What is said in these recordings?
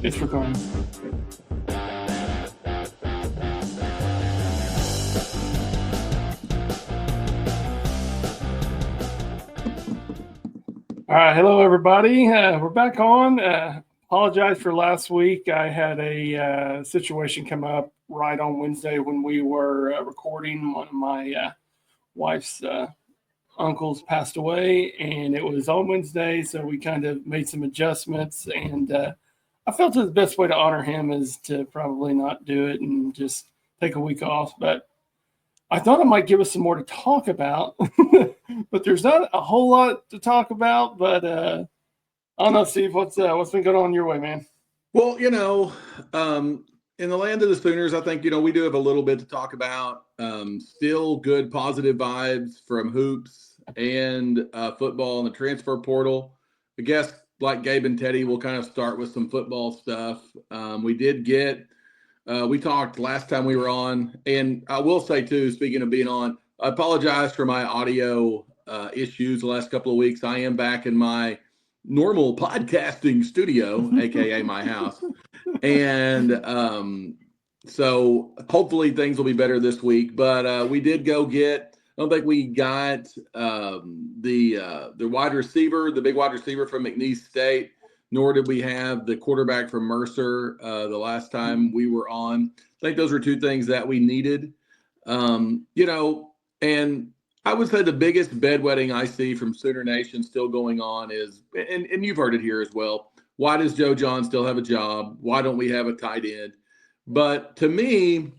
It's recording. All right, hello everybody. We're back on. Apologize for last week. I had a situation come up right on Wednesday when we were recording. One of my wife's uncles passed away, and it was on Wednesday, so we kind of made some adjustments. And I felt the best way to honor him is to probably not do it and just take a week off. But I thought it might give us some more to talk about, but there's not a whole lot to talk about. But I don't know, Steve, what's been going on your way, man? Well, in the land of the Sooners, I think, we do have a little bit to talk about. Still good, positive vibes from hoops and football and the transfer portal. I guess, like Gabe and Teddy, we'll kind of start with some football stuff. We talked last time we were on, and I will say, too, speaking of being on, I apologize for my audio issues the last couple of weeks. I am back in my normal podcasting studio, aka my house. And so hopefully things will be better this week. But we did go get, I don't think we got the wide receiver, the big wide receiver from McNeese State, nor did we have the quarterback from Mercer the last time we were on. I think those were two things that we needed. And I would say the biggest bedwetting I see from Sooner Nation still going on is, and you've heard it here as well, why does Joe John still have a job? Why don't we have a tight end? But to me,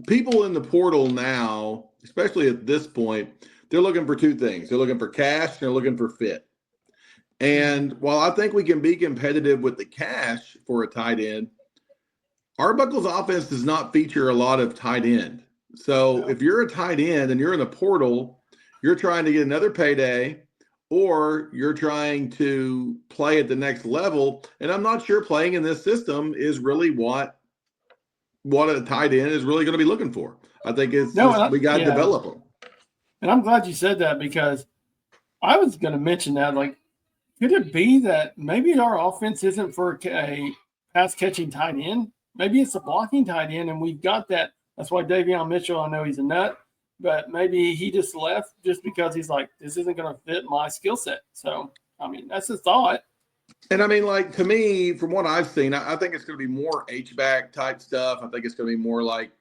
people in the portal now, especially at this point, they're looking for two things. They're looking for cash and they're looking for fit. And while I think we can be competitive with the cash for a tight end, Arbuckle's offense does not feature a lot of tight end. So if you're a tight end and you're in the portal, you're trying to get another payday or you're trying to play at the next level. And I'm not sure playing in this system is really what a tight end is really going to be looking for. I think we got to develop them. And I'm glad you said that, because I was going to mention that, like, could it be that maybe our offense isn't for a pass-catching tight end? Maybe it's a blocking tight end, and we've got that. That's why Davion Mitchell, I know he's a nut, but maybe he just left just because he's like, this isn't going to fit my skill set. So, I mean, that's a thought. And I mean, like, to me, from what I've seen, I think it's going to be more H-back type stuff. I think it's going to be more like,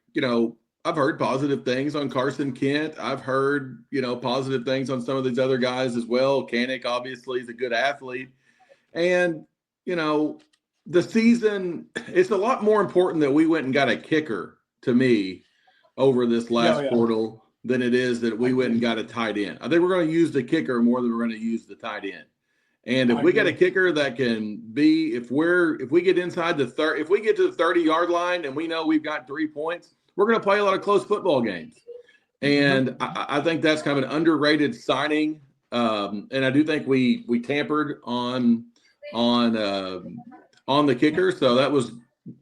I've heard positive things on Carson Kent. I've heard, positive things on some of these other guys as well. Kanik, obviously, is a good athlete. And, the season, it's a lot more important that we went and got a kicker, to me, over this last portal than it is that we went and got a tight end. I think we're going to use the kicker more than we're going to use the tight end. And if we get a kicker that can be, if we get inside if we get to the 30-yard line and we know we've got 3 points, we're going to play a lot of close football games. And I think that's kind of an underrated signing. And I do think we tampered on the kicker. So that was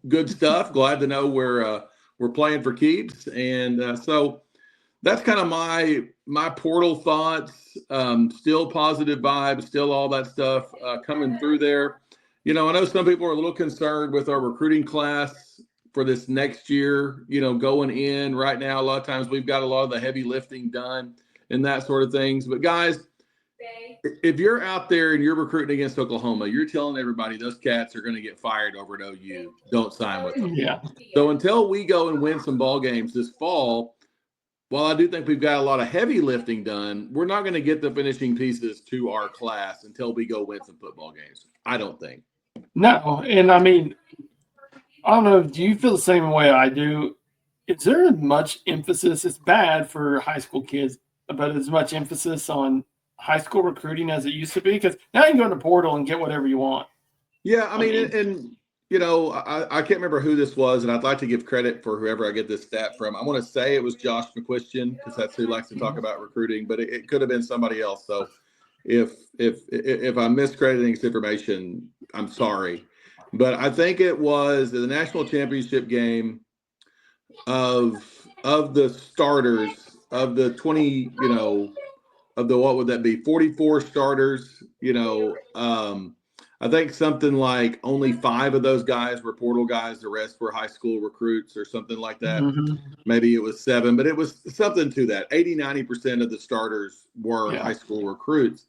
good stuff. Glad to know we're playing for keeps. And so that's kind of my portal thoughts. Still positive vibes, still all that stuff coming through there. I know some people are a little concerned with our recruiting class for this next year, going in right now. A lot of times we've got a lot of the heavy lifting done and that sort of things. But guys, if you're out there and you're recruiting against Oklahoma, you're telling everybody those cats are going to get fired over at OU. Don't sign with them. Yeah. So until we go and win some ball games this fall, while I do think we've got a lot of heavy lifting done, we're not going to get the finishing pieces to our class until we go win some football games. I don't think. No, and I mean, I don't know. Do you feel the same way I do? Is there much emphasis? It's bad for high school kids, but as much emphasis on high school recruiting as it used to be? Because now you can go in the portal and get whatever you want. Yeah, I mean, I can't remember who this was, and I'd like to give credit for whoever I get this stat from. I want to say it was Josh McQuistion, because that's who likes to talk about recruiting, but it could have been somebody else. So if I'm miscrediting this information, I'm sorry. But I think it was the national championship game of the starters, of the 20, of the, what would that be, 44 starters, I think something like only 5 of those guys were portal guys. The rest were high school recruits or something like that. Mm-hmm. Maybe it was 7, but it was something to that. 80-90% of the starters were high school recruits.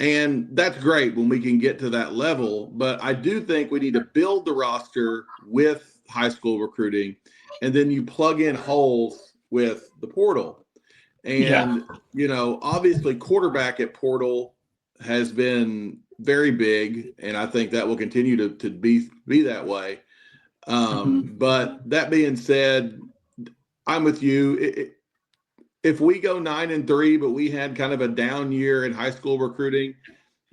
And that's great when we can get to that level. But I do think we need to build the roster with high school recruiting, and then you plug in holes with the portal. And, obviously quarterback at portal has been very big, and I think that will continue to be that way. But that being said, I'm with you. If we go 9-3, but we had kind of a down year in high school recruiting,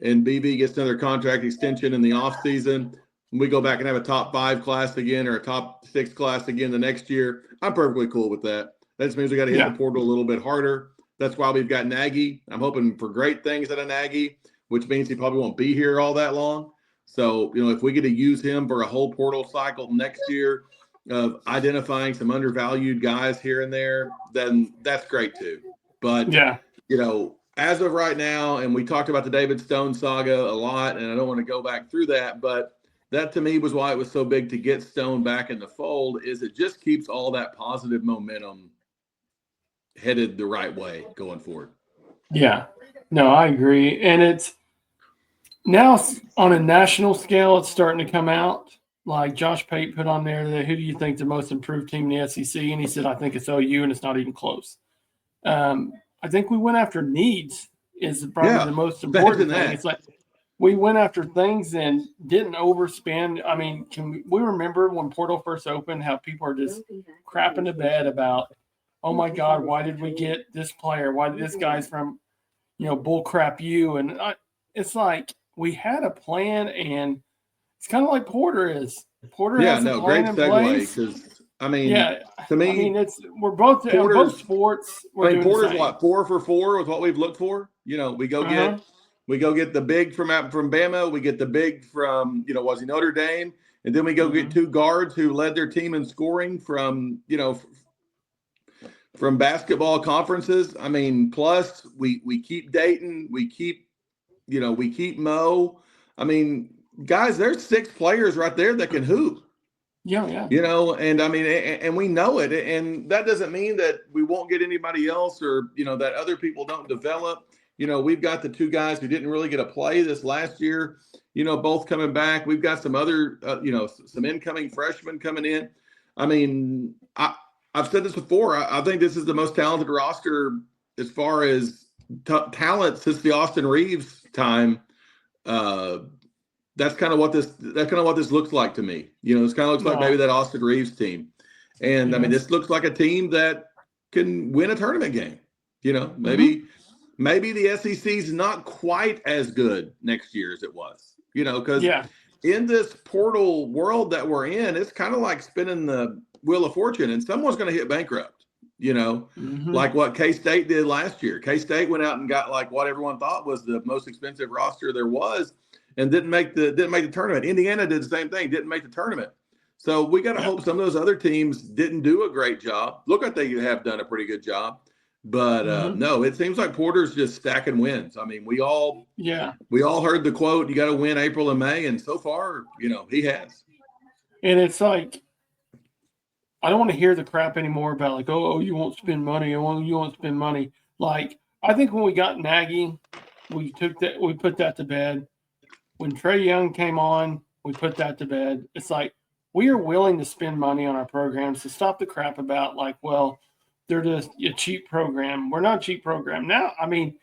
and BV gets another contract extension in the offseason, we go back and have a top 5 class again or a top 6 class again the next year, I'm perfectly cool with that. That just means we got to hit the portal a little bit harder. That's why we've got Nagy. I'm hoping for great things out of Nagy, which means he probably won't be here all that long. So, if we get to use him for a whole portal cycle next year of identifying some undervalued guys here and there, then that's great too. But, as of right now, and we talked about the David Stone saga a lot, and I don't want to go back through that, but that to me was why it was so big to get Stone back in the fold, is it just keeps all that positive momentum headed the right way going forward. Yeah, no, I agree. And it's now on a national scale, it's starting to come out. Like Josh Pate put on there, who do you think the most improved team in the SEC? And he said, I think it's OU, and it's not even close. I think we went after needs is probably the most important thing. It's like we went after things and didn't overspend. I mean, can we remember when portal first opened, how people are just crapping to bed about, oh my God, why did we get this player? Why did this guy's from, bull crap you? And it's like we had a plan, and it's kind of like Porter is. Porter has a plan in place. Because to me, we're both sports. Porter's what, 4 for 4 with what we've looked for. We go get the big from Bama. We get the big from was he Notre Dame, and then we go get 2 guards who led their team in scoring from from basketball conferences. I mean, plus we keep Dayton, we keep Mo. I mean, guys, there's 6 players right there that can hoop. Yeah. And I mean, and we know it. And that doesn't mean that we won't get anybody else or, that other people don't develop. We've got the 2 guys who didn't really get a play this last year, both coming back. We've got some other, some incoming freshmen coming in. I mean, I've said this before. I think this is the most talented roster as far as talent since the Austin Reeves time. That's kind of what this looks like to me. This kind of looks like maybe that Austin Reeves team. And I mean, this looks like a team that can win a tournament game. Maybe the SEC's not quite as good next year as it was. Because in this portal world that we're in, it's kind of like spinning the wheel of fortune, and someone's going to hit bankrupt. Like what K-State did last year. K-State went out and got like what everyone thought was the most expensive roster there was, and didn't make the tournament. Indiana did the same thing, didn't make the tournament. So we got to hope some of those other teams didn't do a great job. Look like they have done a pretty good job. But no, it seems like Porter's just stacking wins. I mean, we all heard the quote, you got to win April and May. And so far, he has. And it's like, I don't want to hear the crap anymore about like, oh, you won't spend money. Oh, you won't spend money. Like, I think when we got Nagy, we put that to bed. When Trae Young came on, we put that to bed. It's like, we are willing to spend money on our programs, to stop the crap about like, well, they're just a cheap program. We're not a cheap program. Now, I mean,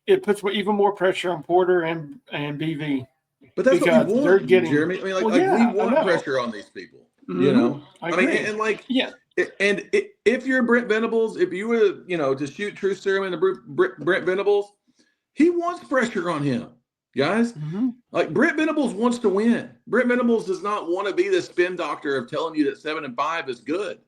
it puts even more pressure on Porter and BV. But that's what we want, Jeremy. I mean, we want pressure on these people. I mean, and like, and if you're Brent Venables, if you were, to shoot truth serum into Brent Venables, he wants pressure on him, guys. Like Brent Venables wants to win. Brent Venables does not want to be the spin doctor of telling you that 7-5 is good,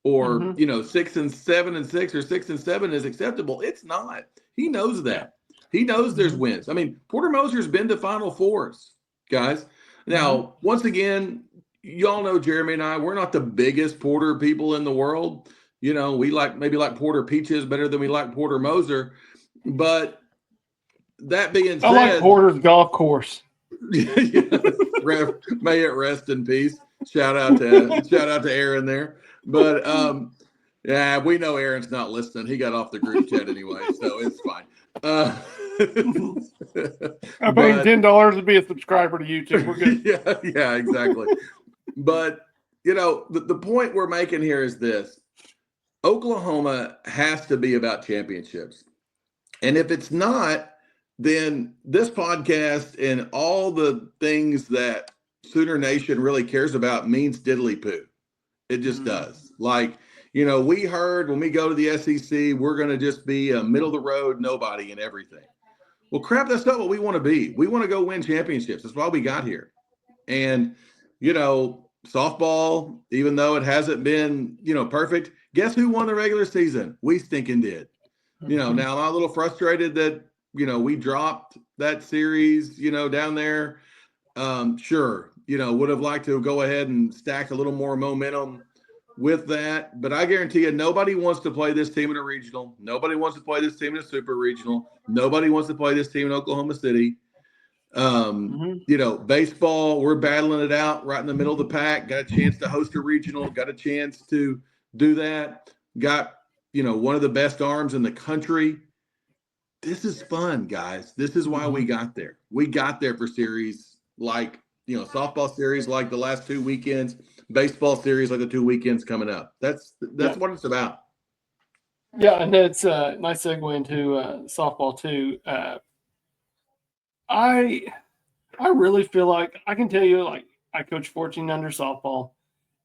or 6-7-6 or 6-7 is acceptable. It's not. He knows that. He knows there's wins. I mean, Porter Moser's been to Final Fours, guys. Now, once again, y'all know Jeremy and I, we're not the biggest Porter people in the world. We maybe like Porter Peaches better than we like Porter Moser. But that being said, I like Porter's golf course. May it rest in peace. Shout out to Aaron there. But yeah, we know Aaron's not listening. He got off the group chat anyway, so it's fine. I'm paying $10 to be a subscriber to YouTube. We're good. Yeah, exactly. But the point we're making here is this: Oklahoma has to be about championships, and if it's not, then this podcast and all the things that Sooner Nation really cares about means diddly poo. It just does. Like, we heard when we go to the SEC, we're going to just be a middle of the road nobody and everything. Well, crap, that's not what we want to be. We want to go win championships. That's why we got here. And, softball, even though it hasn't been, perfect, guess who won the regular season? We stinking did. Now I'm a little frustrated that, we dropped that series, down there. Sure, would have liked to go ahead and stack a little more momentum with that. But I guarantee you, nobody wants to play this team in a regional. Nobody wants to play this team in a super regional. Nobody wants to play this team in Oklahoma City. Baseball, we're battling it out right in the middle of the pack. Got a chance to host a regional, got a chance to do that. Got, one of the best arms in the country. This is fun, guys. This is why we got there. We got there for series like, softball series like the last 2 weekends, baseball series like the 2 weekends coming up. That's what it's about. Yeah, and that's a nice segue into softball too. I really feel like I can tell you, like, I coach 14 under softball,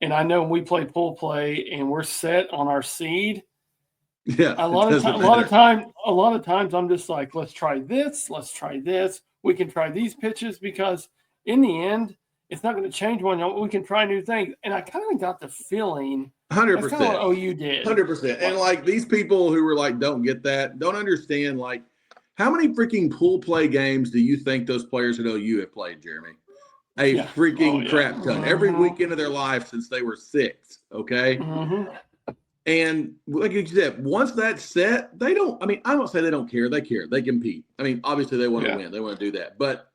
and I know when we play pool play and we're set on our seed. Yeah, a lot of times I'm just like, let's try this. We can try these pitches because in the end, it's not going to change one. We can try new things. And I kind of got the feeling 100%. That's kind of what OU did. 100%. And like these people who were like, don't get that, don't understand, like, how many freaking pool play games do you think those players at OU have played, Jeremy? Freaking crap ton. Every weekend of their life since they were 6. Okay. And like you said, once that's set, I don't say they don't care. They care. They compete. Obviously they want to win. They want to do that. But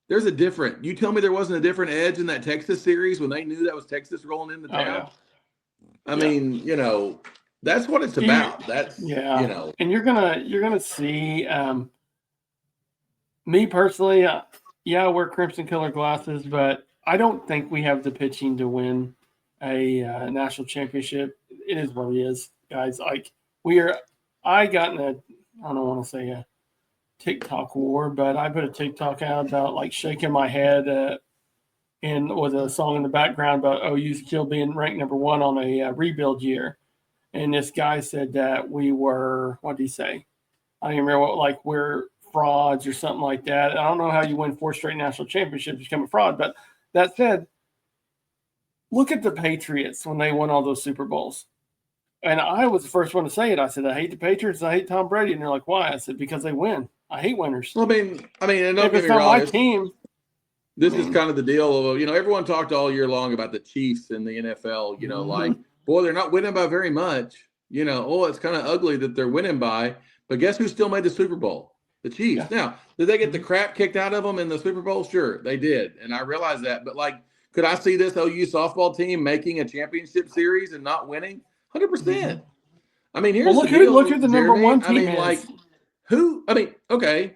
there's you tell me there wasn't a different edge in that Texas series when they knew that was Texas rolling into town. That's what it's about. And you're gonna see me personally, I wear crimson colored glasses, but I don't think we have the pitching to win a national championship. It is what it is, guys. Like I got in I don't want to say a TikTok war, but I put a TikTok out about like shaking my head and with a song in the background about OU still being ranked number 1 on a rebuild year. And this guy said that we were, what did he say? I don't even remember what, like we're frauds or something like that. I don't know how you win 4 straight national championships, you become a fraud. But that said, look at the Patriots when they won all those Super Bowls. And I was the first one to say it. I said, I hate the Patriots. I hate Tom Brady. And they're like, why? I said, because they win. I hate winners. Well, and don't if get it's me not wrong, my team. This is kind of the deal of, everyone talked all year long about the Chiefs in the NFL, like, boy, they're not winning by very much. It's kind of ugly that they're winning by. But guess who still made the Super Bowl? The Chiefs. Yeah. Now, did they get the crap kicked out of them in the Super Bowl? Sure, they did. And I realize that. But, like, could I see this OU softball team making a championship series and not winning? 100%. Here's the deal. Look who the number 1 team is. Like, okay.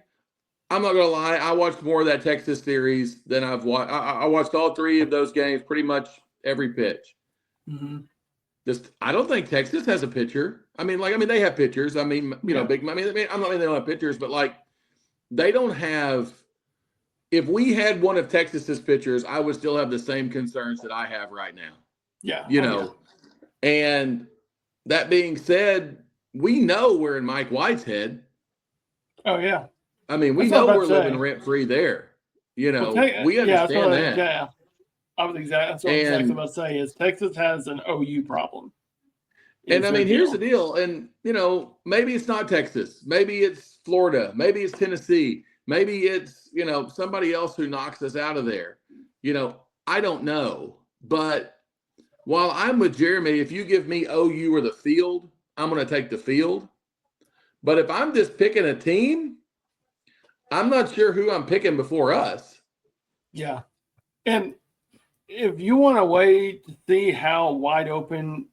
I'm not going to lie. I watched more of that Texas series than I've watched. I watched all 3 of those games, pretty much every pitch. I don't think Texas has a pitcher. They have pitchers. Big. I'm not saying they don't have pitchers, but like they don't have. If we had one of Texas's pitchers, I would still have the same concerns that I have right now. Yeah. And that being said, we know we're in Mike White's head. Oh yeah. We know we're living rent free there. We understand that. Yeah. That's what I was exactly about to say is Texas has an OU problem. And here's the deal. And, maybe it's not Texas. Maybe it's Florida. Maybe it's Tennessee. Maybe it's, somebody else who knocks us out of there. I don't know. But while I'm with Jeremy, if you give me OU or the field, I'm going to take the field. But if I'm just picking a team, I'm not sure who I'm picking before us. Yeah. And if you want a way to see how wide open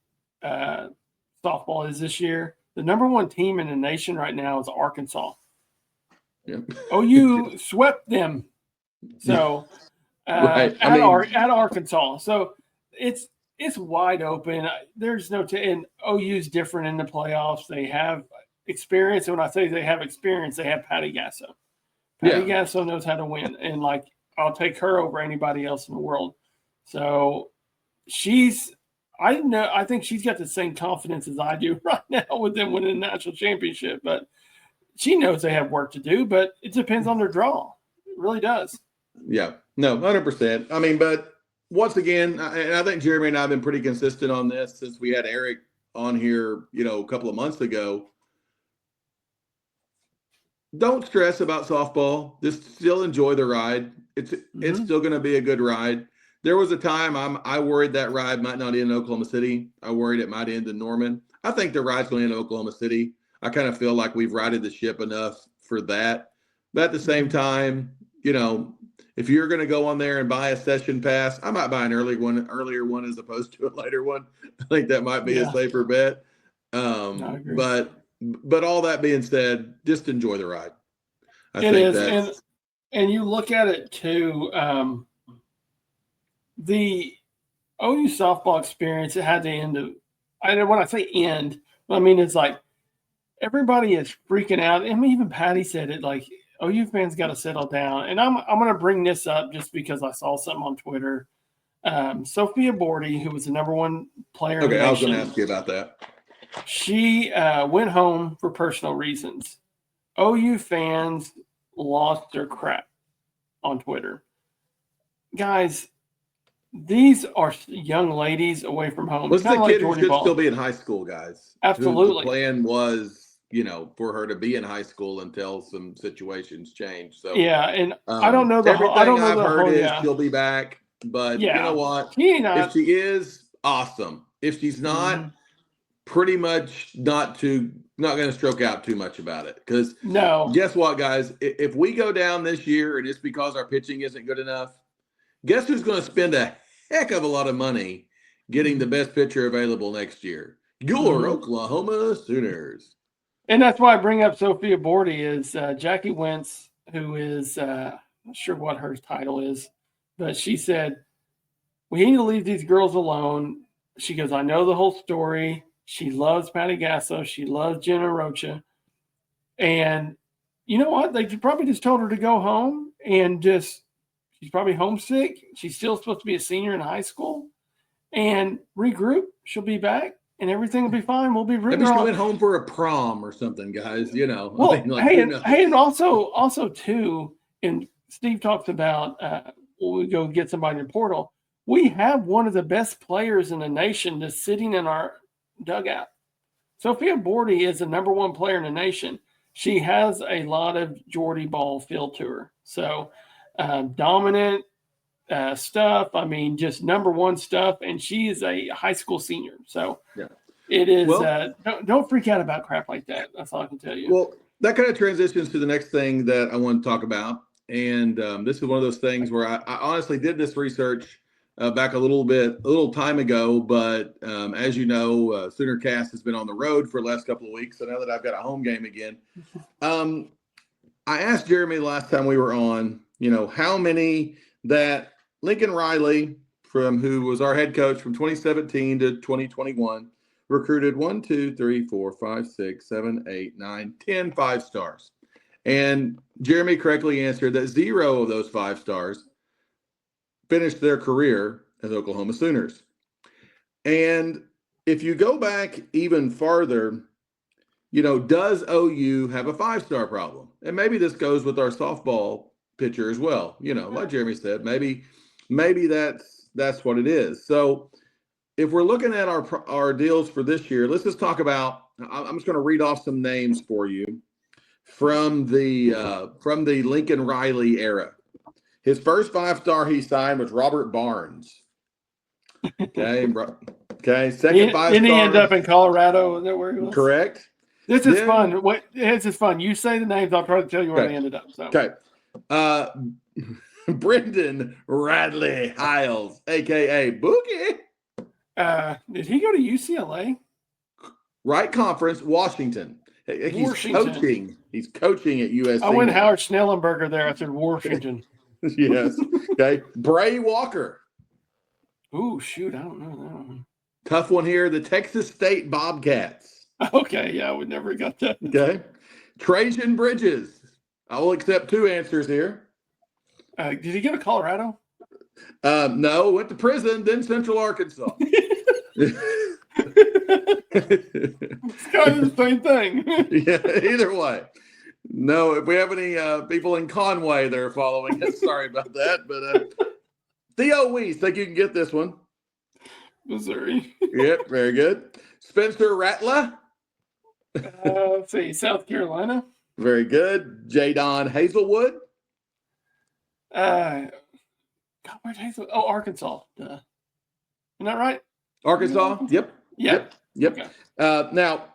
softball is this year, the number one team in the nation right now is Arkansas. Yep. OU swept them. So Right. at Arkansas. So it's wide open. There's no and OU's different in the playoffs. They have experience. And when I say they have experience, they have Patty Gasso. Patty Gasso knows how to win. And like I'll take her over anybody else in the world. So I think she's got the same confidence as I do right now with them winning the national championship. But she knows they have work to do, but it depends on their draw. It really does. Yeah, no, 100%. I mean, but once again, and I think Jeremy and I have been pretty consistent on this since we had Eric on here, a couple of months ago. Don't stress about softball. Just still enjoy the ride. It's still going to be a good ride. There was a time I worried that ride might not end in Oklahoma City. I worried it might end in Norman. I think the ride's going to end in Oklahoma City. I kind of feel like we've righted the ship enough for that. But at the same time, if you're going to go on there and buy a session pass, I might buy an earlier one as opposed to a later one. I think that might be a safer bet. But all that being said, just enjoy the ride. And you look at it too. The OU softball experience, it had to end. When I say end, I mean it's like everybody is freaking out. I mean, even Patty said it. Like OU fans got to settle down. And I'm going to bring this up just because I saw something on Twitter. Sophia Bordy, who was the number one player. Okay, I was going to ask you about that. She went home for personal reasons. OU fans lost their crap on Twitter. Guys, these are young ladies away from home. This is a kid who should still be in high school, guys. Absolutely. The plan was, for her to be in high school until some situations change. So yeah, and I don't know I've heard she'll be back, but you know what? If she is, awesome. If she's not, pretty much not going to stroke out too much about it. Because guess what, guys? If we go down this year and it's because our pitching isn't good enough, guess who's going to spend a heck of a lot of money getting the best pitcher available next year? Your Oklahoma Sooners. And that's why I bring up Sophia Bordy is Jackie Wentz, who is not sure what her title is, but she said, we need to leave these girls alone. She goes, I know the whole story. She loves Patty Gasso. She loves Jenna Rocha. And you know what? They probably just told her to go home and she's probably homesick. She's still supposed to be a senior in high school and regroup. She'll be back and everything will be fine. We'll be rooting. Maybe she went home for a prom or something, guys, Well, and also too, and Steve talks about when we go get somebody in the portal, we have one of the best players in the nation that's sitting in our dugout. Sophia Bordy is the number one player in the nation. She has a lot of Geordie ball feel to her. So dominant stuff. I mean, just number one stuff. And she is a high school senior. So it is, don't freak out about crap like that. That's all I can tell you. Well, that kind of transitions to the next thing that I want to talk about. And this is one of those things where I honestly did this research back a little time ago, but as you know, Sooner Cast has been on the road for the last couple of weeks. So now that I've got a home game again, I asked Jeremy last time we were on, how many that Lincoln Riley, who was our head coach from 2017 to 2021, recruited 1, 2, 3, 4, 5, 6, 7, 8, 9, 10 5-stars. And Jeremy correctly answered that 0 of those 5-stars finished their career as Oklahoma Sooners. And if you go back even farther, does OU have a 5-star problem? And maybe this goes with our softball pitcher as well. Like Jeremy said, maybe that's what it is. So if we're looking at our deals for this year, let's just talk about, I'm just going to read off some names for you from the Lincoln Riley era. His first 5-star he signed was Robert Barnes. Okay. Second 5-star. Didn't he end up in Colorado? Is that where he was? Correct. This is fun. This is fun. You say the names, I'll try to tell you where they ended up. So. Okay. Brendan Radley Hiles, aka Boogie. Did he go to UCLA? Right Conference, Washington. He's Washington. coaching. He's coaching at USC. I went Howard Schnellenberger there. I said Washington. Yes. Okay. Bray Walker. Ooh, shoot. I don't know that one. Tough one here. The Texas State Bobcats. Okay. Yeah, I would never got that. Okay. Trajan Bridges. I will accept 2 answers here. Did he go to Colorado? No, went to prison, then Central Arkansas. It's kind of the same thing. Yeah, either way. No, if we have any people in Conway that are following us, sorry about that. But Theo Weiss, think you can get this one. Missouri. Yep, very good. Spencer Rattler. Let's see, South Carolina. Very good. Jadon Hazelwood. God, where'd Hazel? Oh, Arkansas. Isn't that right? Arkansas. Yep. Yeah. Yep. Okay. Now,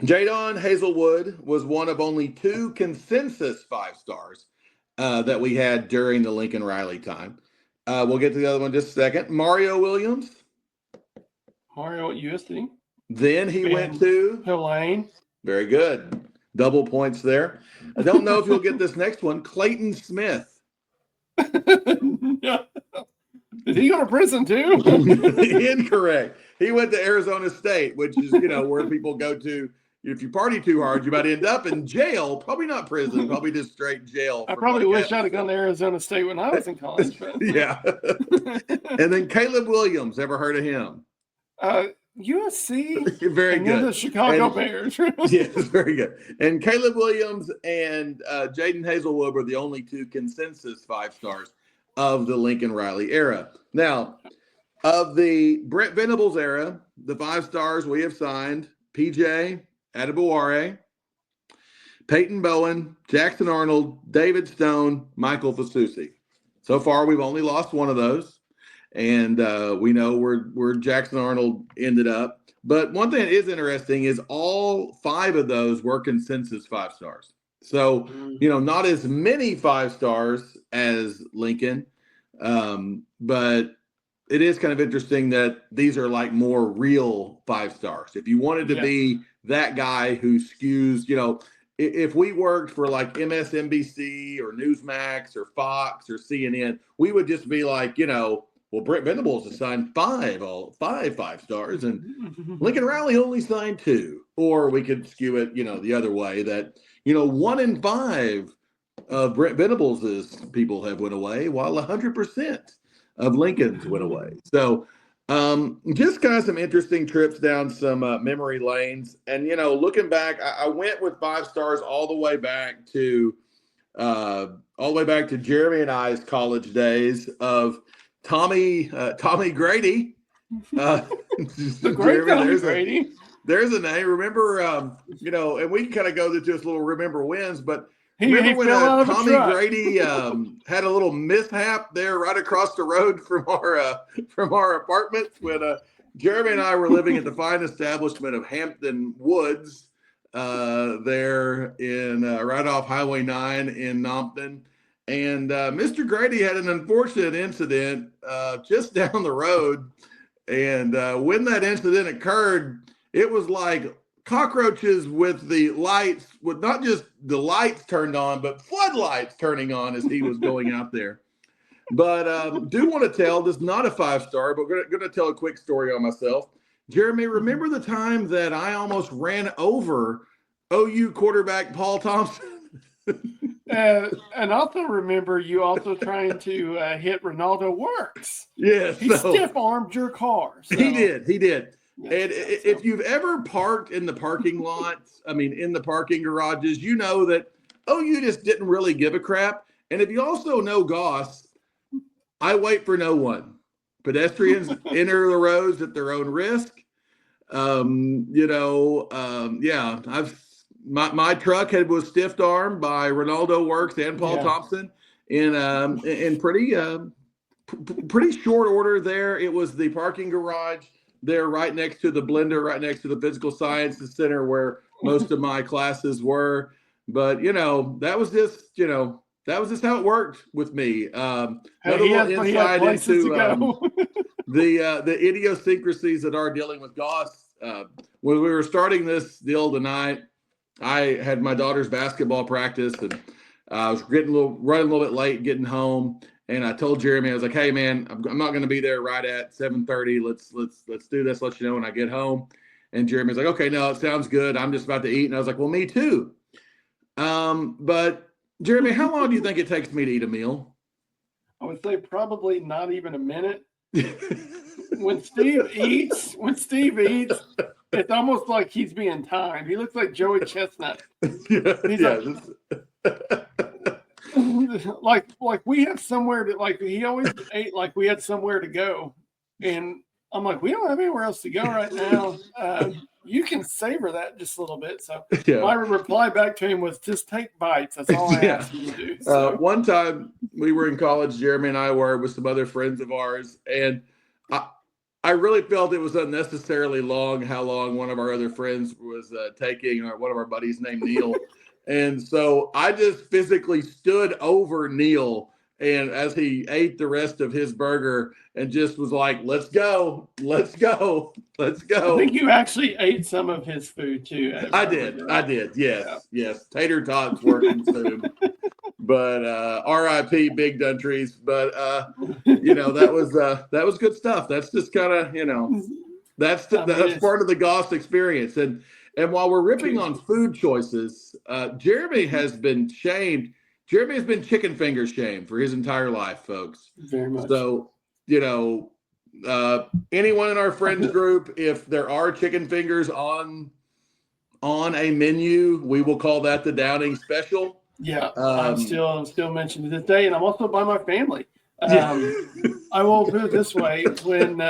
Jadon Hazelwood was one of only 2 consensus 5 stars that we had during the Lincoln Riley time. We'll get to the other one in just a second. Mario Williams. Mario at USC. Then he went to Tulane. Very good. Double points there. I don't know if you'll get this next one. Clayton Smith. Yeah. Did he go to prison too? Incorrect. He went to Arizona State, which is, where people go to. If you party too hard, you might end up in jail. Probably not prison, probably just straight jail. I probably wish I'd have gone to Arizona State when I was in college. But. Yeah. And then Caleb Williams. Ever heard of him? USC. Very and good. The Chicago Bears. Yes, very good. And Caleb Williams and Jaden Hazelwood were the only 2 consensus 5 stars of the Lincoln Riley era. Now, of the Brent Venables era, the 5 stars we have signed: PJ Adebaware, Peyton Bowen, Jackson Arnold, David Stone, Michael Fasusi. So far, we've only lost one of those. And we know where Jackson Arnold ended up. But one thing that is interesting is all 5 of those were consensus 5 stars. So, not as many 5 stars as Lincoln. But it is kind of interesting that these are like more real 5 stars. If you wanted to be that guy who skews, if we worked for like MSNBC or Newsmax or Fox or CNN, we would just be like, well, Brent Venables assigned 5 stars, and Lincoln Riley only signed 2. Or we could skew it, the other way that, 1 in 5 of Brent Venables' people have went away, while 100% of Lincoln's went away. So just kind of some interesting trips down some memory lanes. And, looking back, I went with 5 stars all the way back to Jeremy and I's college days of Tommy Grady. The great Tommy Grady. There's a name. Remember, and we can kind of go to this little remember wins, but remember when Tommy Grady had a little mishap there right across the road from our apartments when Jeremy and I were living at the fine establishment of Hampton Woods there in right off Highway 9 in Nompton. And Mr. Grady had an unfortunate incident just down the road. And when that incident occurred, it was like cockroaches with the lights, with not just the lights turned on, but floodlights turning on as he was going out there. But do want to tell, this is not a 5-star, but we're going to tell a quick story on myself. Jeremy, remember the time that I almost ran over OU quarterback Paul Thompson? And also remember you also trying to hit Ronaldo Works. Yes. He stiff-armed your car. So. He did. And if you've ever parked in the parking lots, in the parking garages, you know that OU just didn't really give a crap. And if you also know Goss, I wait for no one. Pedestrians enter the roads at their own risk. My truck was stiff armed by Ronaldo Works and Paul Thompson in pretty short order. There, it was the parking garage there, right next to the blender, right next to the physical sciences center where most of my classes were. But that was just That was just how it worked with me. Hey, Another he little he had insight places into to go. the idiosyncrasies that are dealing with Goss. When we were starting this deal tonight, I had my daughter's basketball practice, and I was running a little bit late, getting home. And I told Jeremy, I was like, "Hey, man, I'm not going to be there right at 7:30. Let's do this. Let you know when I get home." And Jeremy's like, "Okay, no, it sounds good. I'm just about to eat." And I was like, "Well, me too." But Jeremy, how long do you think it takes me to eat a meal? I would say probably not even a minute. When Steve eats, it's almost like he's being timed. He looks like Joey Chestnut. He's like we have somewhere to, like, he always ate like we had somewhere to go, and I'm like, we don't have anywhere else to go right now. You can savor that just a little bit. So my reply back to him was, just take bites. That's all I ask you to do. So. One time we were in college, Jeremy and I were with some other friends of ours, and I really felt it was unnecessarily long how long one of our other friends was taking, or one of our buddies named Neil. And so I just physically stood over Neil, and as he ate the rest of his burger, and just was like, "Let's go, let's go, let's go." I think you actually ate some of his food too. I did. Yes. Tater tots were consumed. But R.I.P. Big Duntries. But that was good stuff. That's just kind of that's part of the Goss experience. And while we're ripping on food choices, Jeremy has been shamed. Jeremy has been chicken finger shamed for his entire life, folks. Very much. So anyone in our friends group, if there are chicken fingers on a menu, we will call that the Downing special. Yeah, I'm still mentioned to this day, and I'm also by my family. I will put it this way: when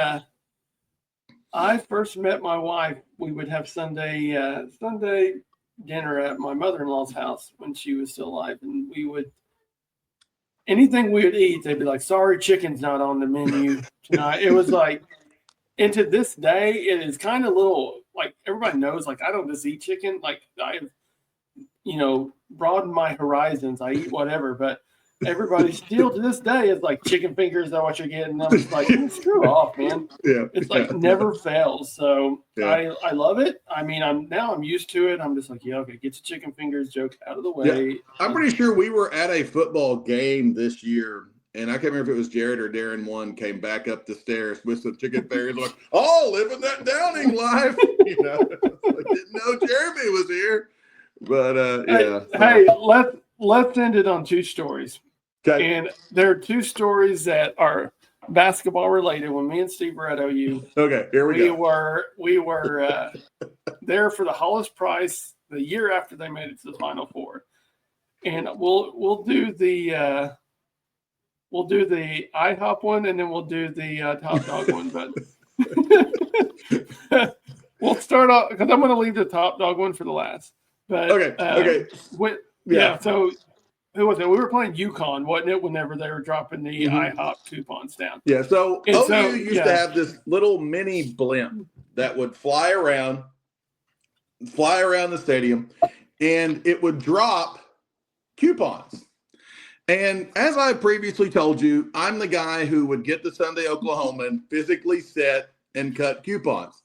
I first met my wife, we would have Sunday dinner at my mother-in-law's house when she was still alive, and anything we would eat, they'd be like, "Sorry, chicken's not on the menu tonight." It was like, and to this day, it is kind of little, like, everybody knows, like, I don't just eat chicken. Like, I've broadened my horizons. I eat whatever, but everybody still to this day is like, chicken fingers, is that what you're getting? I'm just like, screw off, man. Yeah, it's like never fails. So I love it. I mean, I'm used to it. I'm just like, yeah, okay, get your chicken fingers joke out of the way. Yeah. I'm pretty sure we were at a football game this year, and I can't remember if it was Jared or Darren came back up the stairs with some chicken fingers, like, "Oh, living that Downing life." I didn't know Jeremy was here. But Hey, let's end it on two stories. Okay. And there are two stories that are basketball related. When me and Steve were at OU, okay, here we go. We were there for the Hollis Price the year after they made it to the Final Four, and we'll do the IHOP one, and then we'll do the Top Dog one. But we'll start off because I'm going to leave the Top Dog one for the last. But okay. So who was it? We were playing UConn, wasn't it? Whenever they were dropping the IHOP coupons down. Yeah. So OU used to have this little mini blimp that would fly around the stadium, and it would drop coupons. And as I previously told you, I'm the guy who would get the Sunday Oklahoman, physically set and cut coupons.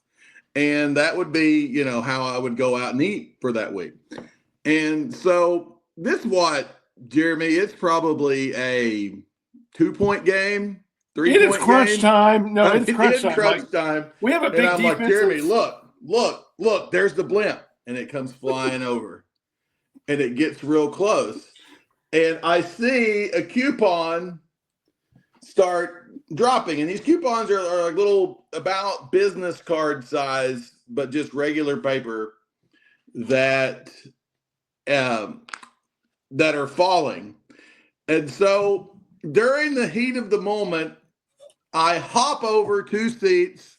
And that would be, how I would go out and eat for that week. And so Jeremy, it's probably a 2-point game, 3-point game. It is crunch time. No, it's crunch time. We have a big defense. I'm like, Jeremy, look, there's the blimp. And it comes flying over. And it gets real close. And I see a coupon start dropping, and these coupons are like little, about business card size, but just regular paper that are falling. And so during the heat of the moment, I hop over 2 seats,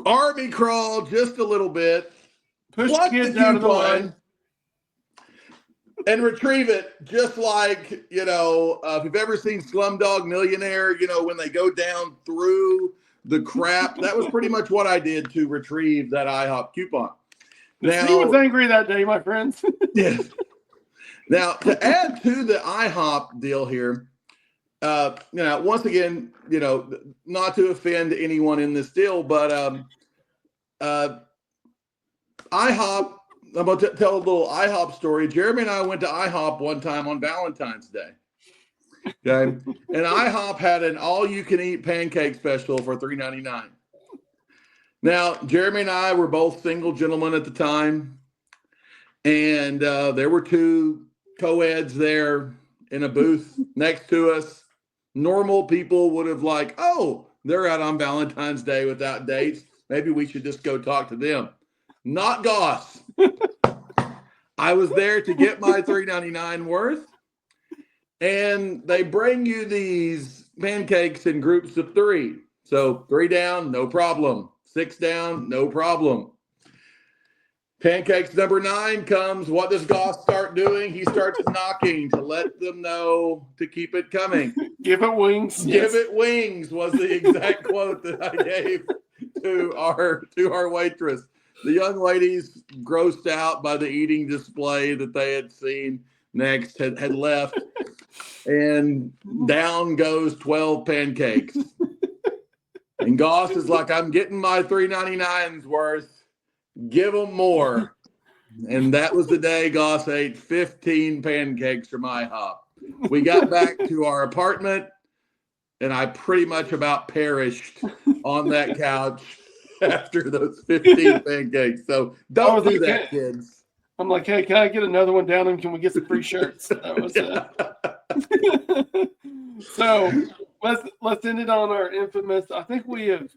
army crawl just a little bit, push kids out of the way, and retrieve it, just like, if you've ever seen Slumdog Millionaire, when they go down through the crap, that was pretty much what I did to retrieve that IHOP coupon. Now, he was angry that day, my friends. Yes. Now, to add to the IHOP deal here, once again, not to offend anyone in this deal, but IHOP, I'm going to tell a little IHOP story. Jeremy and I went to IHOP one time on Valentine's Day. Okay. And IHOP had an all-you-can-eat pancake special for $3.99. Now, Jeremy and I were both single gentlemen at the time. And there were two co-eds there in a booth next to us. Normal people would have like, oh, they're out on Valentine's Day without dates. Maybe we should just go talk to them. Not Goss. I was there to get my $3.99 worth. And they bring you these pancakes in groups of 3. So 3 down, no problem. 6 down, no problem. Pancakes number 9 comes. What does Goss start doing? He starts knocking to let them know to keep it coming. Give it wings. Give it wings was the exact quote that I gave to our waitress. The young ladies, grossed out by the eating display that they had seen next, had left. And down goes 12 pancakes. And Goss is like, I'm getting my $3.99's worth. Give them more. And that was the day Goss ate 15 pancakes from IHOP. We got back to our apartment, and I pretty much about perished on that couch after those 15 pancakes. So don't do that, kids. I'm like, hey, can I get another one down, and can we get some free shirts? That was So let's end it on our infamous. I think we've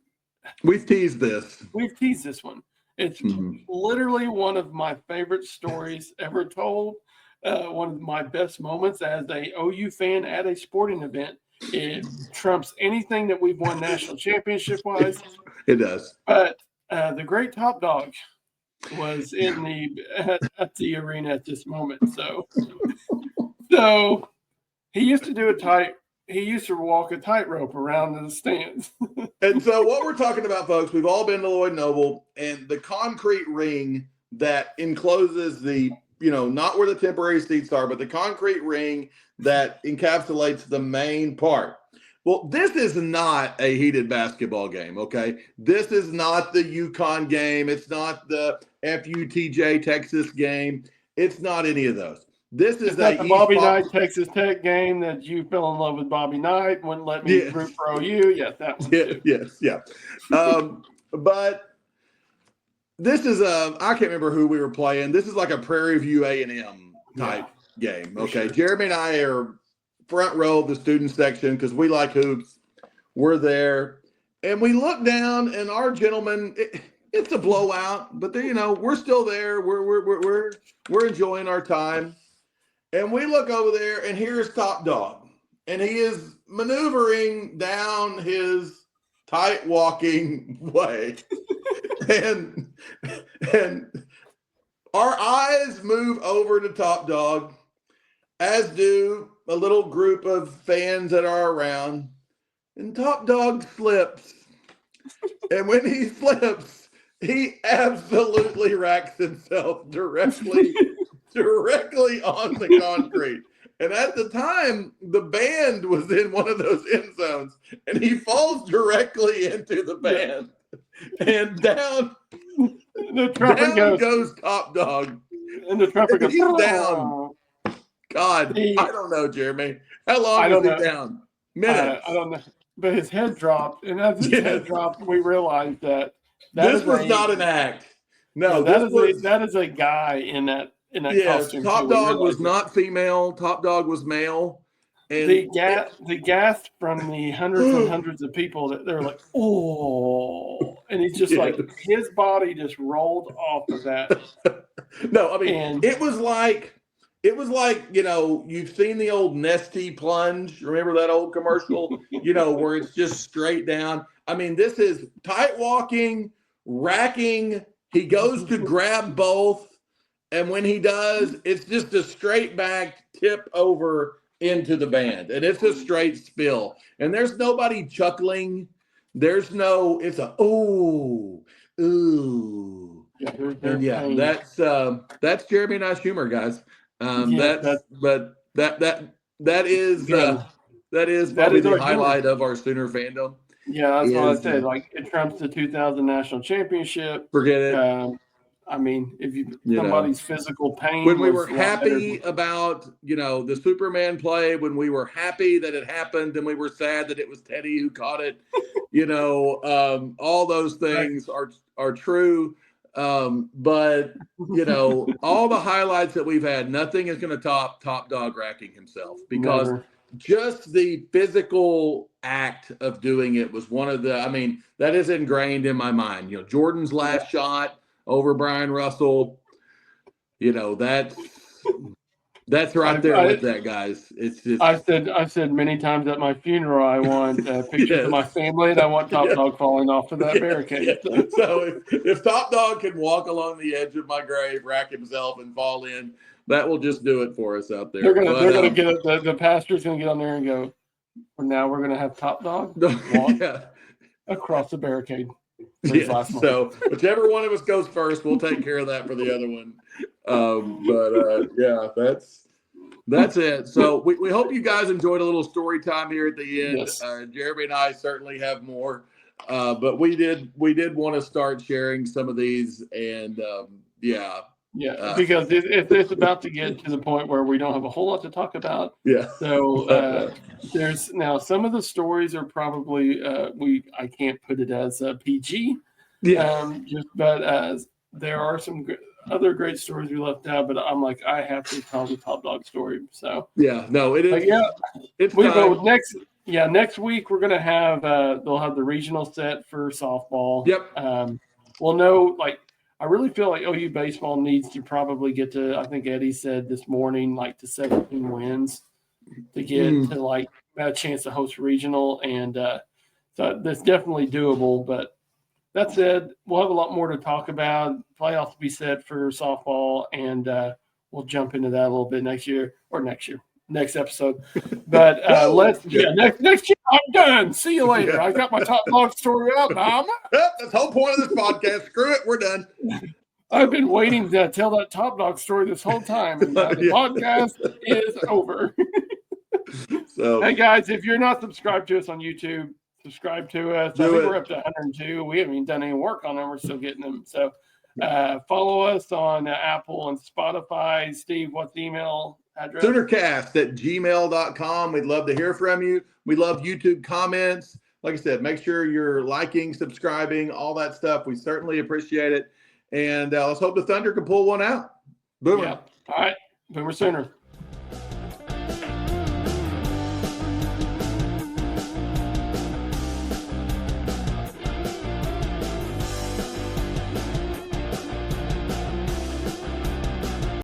teased this. We've teased this one. It's literally one of my favorite stories ever told. One of my best moments as a OU fan at a sporting event. It trumps anything that we've won national championship wise. It does. But the great Top Dog was at the arena at this moment. So he used to walk a tightrope around the stands. And so what we're talking about, folks, we've all been to Lloyd Noble, and the concrete ring that encloses not where the temporary seats are, but the concrete ring that encapsulates the main part. Well, this is not a heated basketball game, okay? This is not the UConn game. It's not the FUTJ Texas game. It's not any of those. This is the Bobby Knight Texas Tech game that you fell in love with Bobby Knight, wouldn't let me root for OU. Yes, that one. Yeah. But this is I can't remember who we were playing. This is like a Prairie View A&M type game. Okay, sure. Jeremy and I are front row of the student section because we like hoops. We're there, and we look down, and our gentleman. It's a blowout, but we're still there. We're enjoying our time. And we look over there, and here's Top Dog. And he is maneuvering down his tight walking way. and our eyes move over to Top Dog, as do a little group of fans that are around. And Top Dog slips. And when he slips, he absolutely racks himself directly on the concrete. And at the time, the band was in one of those end zones, and he falls directly into the band. And down goes Top Dog. And the trumpet goes, he's down. God, I don't know, Jeremy. How long is he down? Minutes. I don't know. But his head dropped, and as his head dropped, we realized that this was not an act. No, that is a guy in that costume. Top Dog was not female. Top Dog was male. And the gasp from the hundreds and hundreds of people that they're like, oh, and he's just like, his body just rolled off of that. No, I mean, it was like, you've seen the old Nestea plunge. Remember that old commercial, where it's just straight down. I mean, this is tight walking, racking. He goes to grab both. And when he does, it's just a straight back tip over into the band. And it's a straight spill. And there's nobody chuckling. It's a, ooh. And that's Jeremy and I's humor, guys. Yeah, That is yeah. probably is our the joy. highlight of our Sooner fandom. Yeah, that's what I is, said. Like it trumps the 2000 national championship. Forget it. I mean, if You know, somebody's physical pain when we was were a lot better happy about, the Superman play, when we were happy that it happened, and we were sad that it was Teddy who caught it, all those things are true. But all the highlights that we've had, nothing is going to top Dog racking himself, because Never. just the physical act of doing it was one of the, that is ingrained in my mind. Jordan's last shot over Brian Russell, that's right there with that, guys. It's just, I've said many times at my funeral, I want pictures of my family, and I want Top Dog falling off of that barricade. Yeah. So if Top Dog can walk along the edge of my grave, rack himself, and fall in, that will just do it for us out there. They're gonna get the pastor's gonna get on there and go, "For now, we're gonna have Top Dog walk across the barricade." So whichever one of us goes first, we'll take care of that for the other one. That's it. So we hope you guys enjoyed a little story time here at the end. Yes. Jeremy and I certainly have more, but we did want to start sharing some of these, and because it's about to get to the point where we don't have a whole lot to talk about. Yeah. So there's now some of the stories are probably I can't put it as PG. Yeah. But there are some other great stories we left out. But I'm like, I have to tell the Top Dog story. So yeah, no, it is. It's next week we're gonna have they'll have the regional set for softball. Yep. We'll know, I really feel like OU baseball needs to probably get to, I think Eddie said this morning, to 17 wins to get to a chance to host regional. And so that's definitely doable. But that said, we'll have a lot more to talk about. Playoffs to be set for softball, and we'll jump into that a little bit next episode. But next year I'm done. See you later. I got my Top Dog story out. Mom. That's the whole point of this podcast. Screw it, we're done. I've been waiting to tell that Top Dog story this whole time, and the podcast is over. So, hey guys, if you're not subscribed to us on YouTube, subscribe to us. I think we're up to 102. We haven't even done any work on them. We're still getting them. So follow us on Apple and Spotify. Steve, what's the email address? Soonercast@gmail.com. We'd love to hear from you. We love YouTube comments. Like I said, make sure you're liking, subscribing, all that stuff. We certainly appreciate it. And let's hope the Thunder can pull one out. Boomer. Yeah. All right. Boomer Sooner.